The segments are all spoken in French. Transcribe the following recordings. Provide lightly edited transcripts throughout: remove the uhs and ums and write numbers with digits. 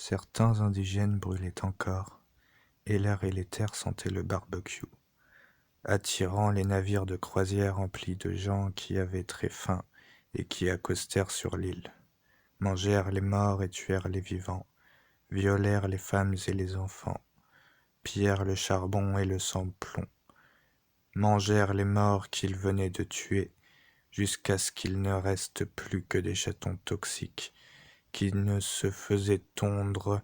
Certains indigènes brûlaient encore, et l'air et les terres sentaient le barbecue, attirant les navires de croisière remplis de gens qui avaient très faim et qui accostèrent sur l'île, mangèrent les morts et tuèrent les vivants, violèrent les femmes et les enfants, pillèrent le charbon et le sans-plomb, mangèrent les morts qu'ils venaient de tuer, jusqu'à ce qu'il ne reste plus que des chatons toxiques qui ne se faisaient tondre,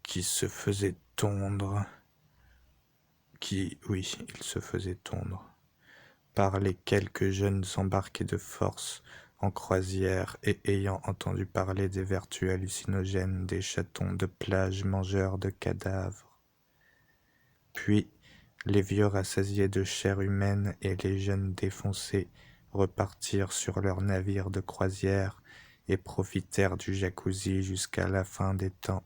qui se faisaient tondre, ils se faisaient tondre, par les quelques jeunes embarqués de force en croisière et ayant entendu parler des vertus hallucinogènes des chatons de plage mangeurs de cadavres. Puis, les vieux rassasiés de chair humaine et les jeunes défoncés repartirent sur leurs navires de croisière et profitèrent du jacuzzi jusqu'à la fin des temps.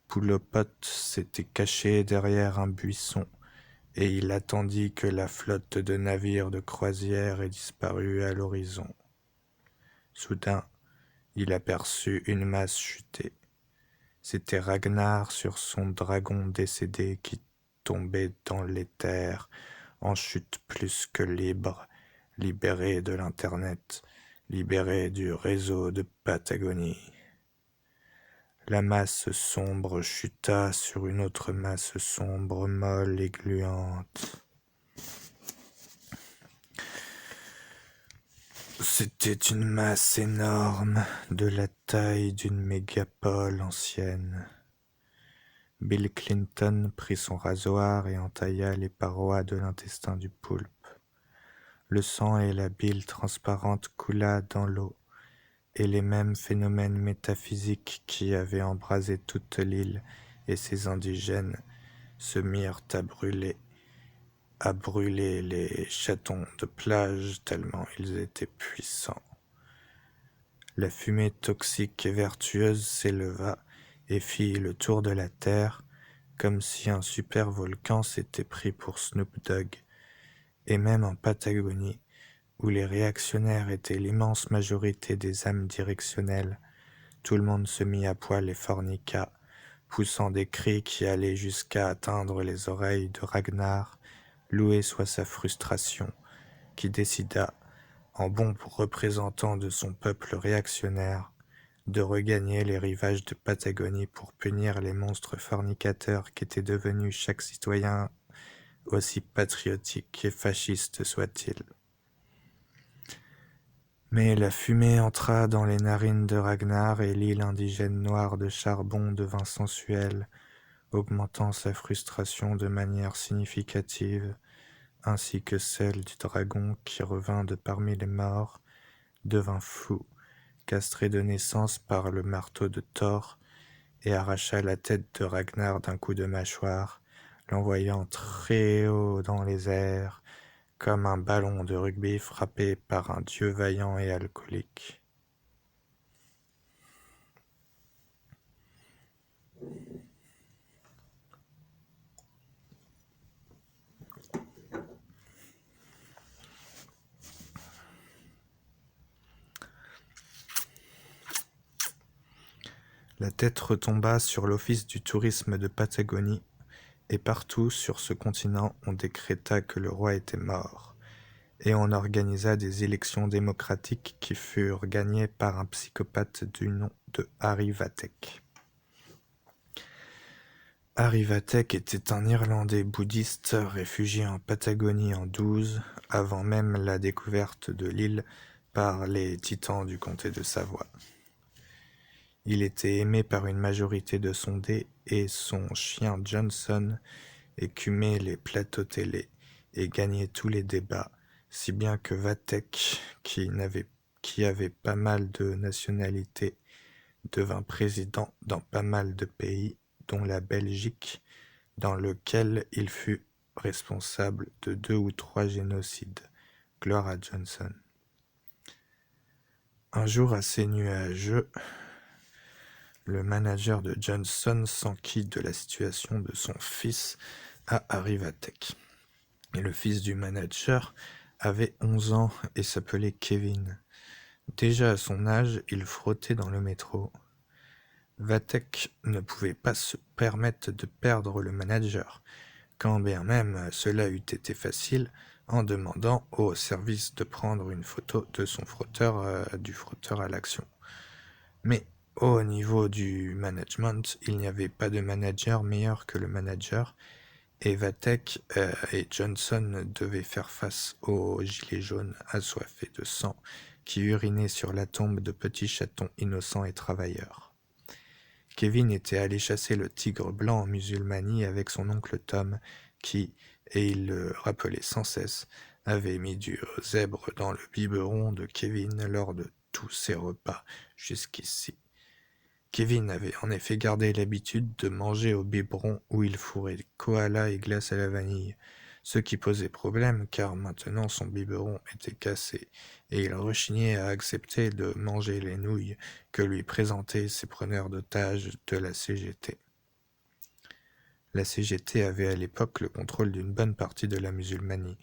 Poulopot s'était caché derrière un buisson, et il attendit que la flotte de navires de croisière ait disparu à l'horizon. Soudain, il aperçut une masse chuter. C'était Ragnar sur son dragon décédé qui tombait dans l'éther, en chute plus que libre, libéré de l'Internet, libéré du réseau de Patagonie. La masse sombre chuta sur une autre masse sombre, molle et gluante. C'était une masse énorme, de la taille d'une mégapole ancienne. Bill Clinton prit son rasoir et entailla les parois de l'intestin du poulpe. Le sang et la bile transparente coula dans l'eau, et les mêmes phénomènes métaphysiques qui avaient embrasé toute l'île et ses indigènes se mirent à brûler les chatons de plage tellement ils étaient puissants. La fumée toxique et vertueuse s'éleva et fit le tour de la terre, comme si un super volcan s'était pris pour Snoop Dogg, et même en Patagonie, où les réactionnaires étaient l'immense majorité des âmes directionnelles, tout le monde se mit à poil et forniqua, poussant des cris qui allaient jusqu'à atteindre les oreilles de Ragnar, loué soit sa frustration, qui décida, en bon représentant de son peuple réactionnaire, de regagner les rivages de Patagonie pour punir les monstres fornicateurs qu'était devenu chaque citoyen, aussi patriotique et fasciste soit-il. Mais la fumée entra dans les narines de Ragnar et l'île indigène noire de charbon devint sensuelle, augmentant sa frustration de manière significative, ainsi que celle du dragon qui revint de parmi les morts, devint fou, castré de naissance par le marteau de Thor, et arracha la tête de Ragnar d'un coup de mâchoire, l'envoyant très haut dans les airs, comme un ballon de rugby frappé par un dieu vaillant et alcoolique. La tête retomba sur l'office du tourisme de Patagonie, et partout sur ce continent on décréta que le roi était mort, et on organisa des élections démocratiques qui furent gagnées par un psychopathe du nom de Harry Vatek. Harry Vatek était un Irlandais bouddhiste réfugié en Patagonie en 12, avant même la découverte de l'île par les titans du comté de Savoie. Il était aimé par une majorité de sondés et son chien Johnson écumait les plateaux télé et gagnait tous les débats, si bien que Vatek, qui avait pas mal de nationalités, devint président dans pas mal de pays, dont la Belgique, dans lequel il fut responsable de 2 ou 3 génocides. Gloire à Johnson. Un jour assez nuageux, le manager de Johnson s'enquit de la situation de son fils à Harry Vatek. Et le fils du manager avait 11 ans et s'appelait Kevin. Déjà à son âge, il frottait dans le métro. Vathek ne pouvait pas se permettre de perdre le manager, quand bien même cela eût été facile, en demandant au service de prendre une photo de son frotteur, du frotteur à l'action. Mais au niveau du management, il n'y avait pas de manager meilleur que le manager, et Vathek et Johnson devaient faire face aux gilets jaunes assoiffés de sang qui urinaient sur la tombe de petits chatons innocents et travailleurs. Kevin était allé chasser le tigre blanc en Musulmanie avec son oncle Tom, qui, et il le rappelait sans cesse, avait mis du zèbre dans le biberon de Kevin lors de tous ses repas jusqu'ici. Kevin avait en effet gardé l'habitude de manger au biberon où il fourrait koala et glace à la vanille, ce qui posait problème car maintenant son biberon était cassé et il rechignait à accepter de manger les nouilles que lui présentaient ses preneurs d'otages de la CGT. La CGT avait à l'époque le contrôle d'une bonne partie de la Musulmanie,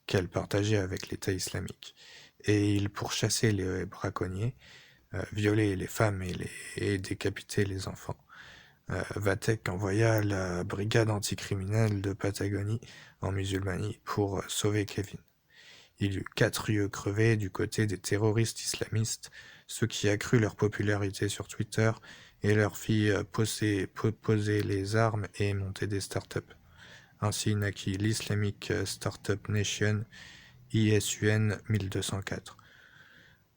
qu'elle partageait avec l'État islamique, et il pourchassait les braconniers, violer les femmes et décapiter les enfants. Vathek envoya la brigade anticriminelle de Patagonie en Musulmanie pour sauver Kevin. Il y eut 4 yeux crevés du côté des terroristes islamistes, ce qui accrut leur popularité sur Twitter et leur fit poser les armes et monter des startups. Ainsi naquit l'Islamic Startup Nation, ISUN 1204.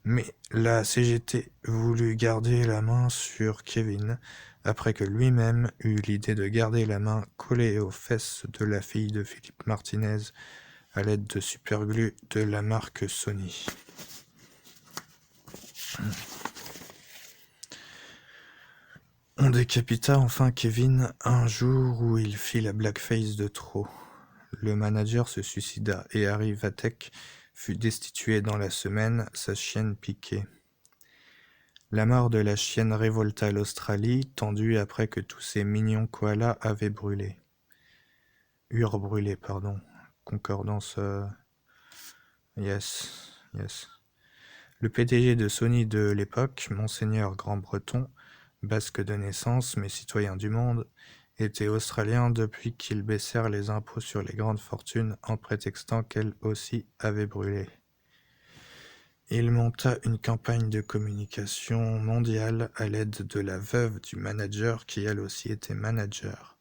Mais la CGT voulut garder la main sur Kevin, après que lui-même eut l'idée de garder la main collée aux fesses de la fille de Philippe Martinez à l'aide de superglue de la marque Sony. On décapita enfin Kevin un jour où il fit la blackface de trop. Le manager se suicida et Harry Vathek fut destitué dans la semaine, sa chienne piquée. La mort de la chienne révolta l'Australie, tendue après que tous ces mignons koalas avaient brûlé. Eurent brûlé, pardon. Concordance. Yes. Le PDG de Sony de l'époque, Monseigneur Grand-Breton, basque de naissance mais citoyen du monde, était australien depuis qu'ils baissèrent les impôts sur les grandes fortunes en prétextant qu'elles aussi avaient brûlé. Il monta une campagne de communication mondiale à l'aide de la veuve du manager qui elle aussi était manager.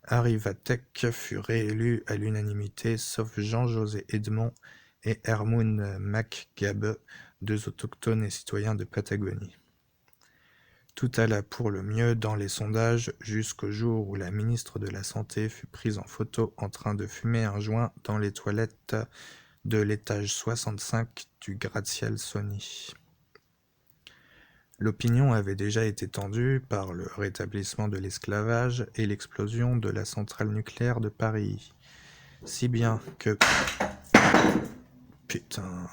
Harry Vathek fut réélu à l'unanimité sauf Jean-José Edmond et Hermoun McGabe, 2 autochtones et citoyens de Patagonie. Tout alla pour le mieux dans les sondages jusqu'au jour où la ministre de la Santé fut prise en photo en train de fumer un joint dans les toilettes de l'étage 65 du gratte-ciel Sony. L'opinion avait déjà été tendue par le rétablissement de l'esclavage et l'explosion de la centrale nucléaire de Paris. Si bien que... Putain...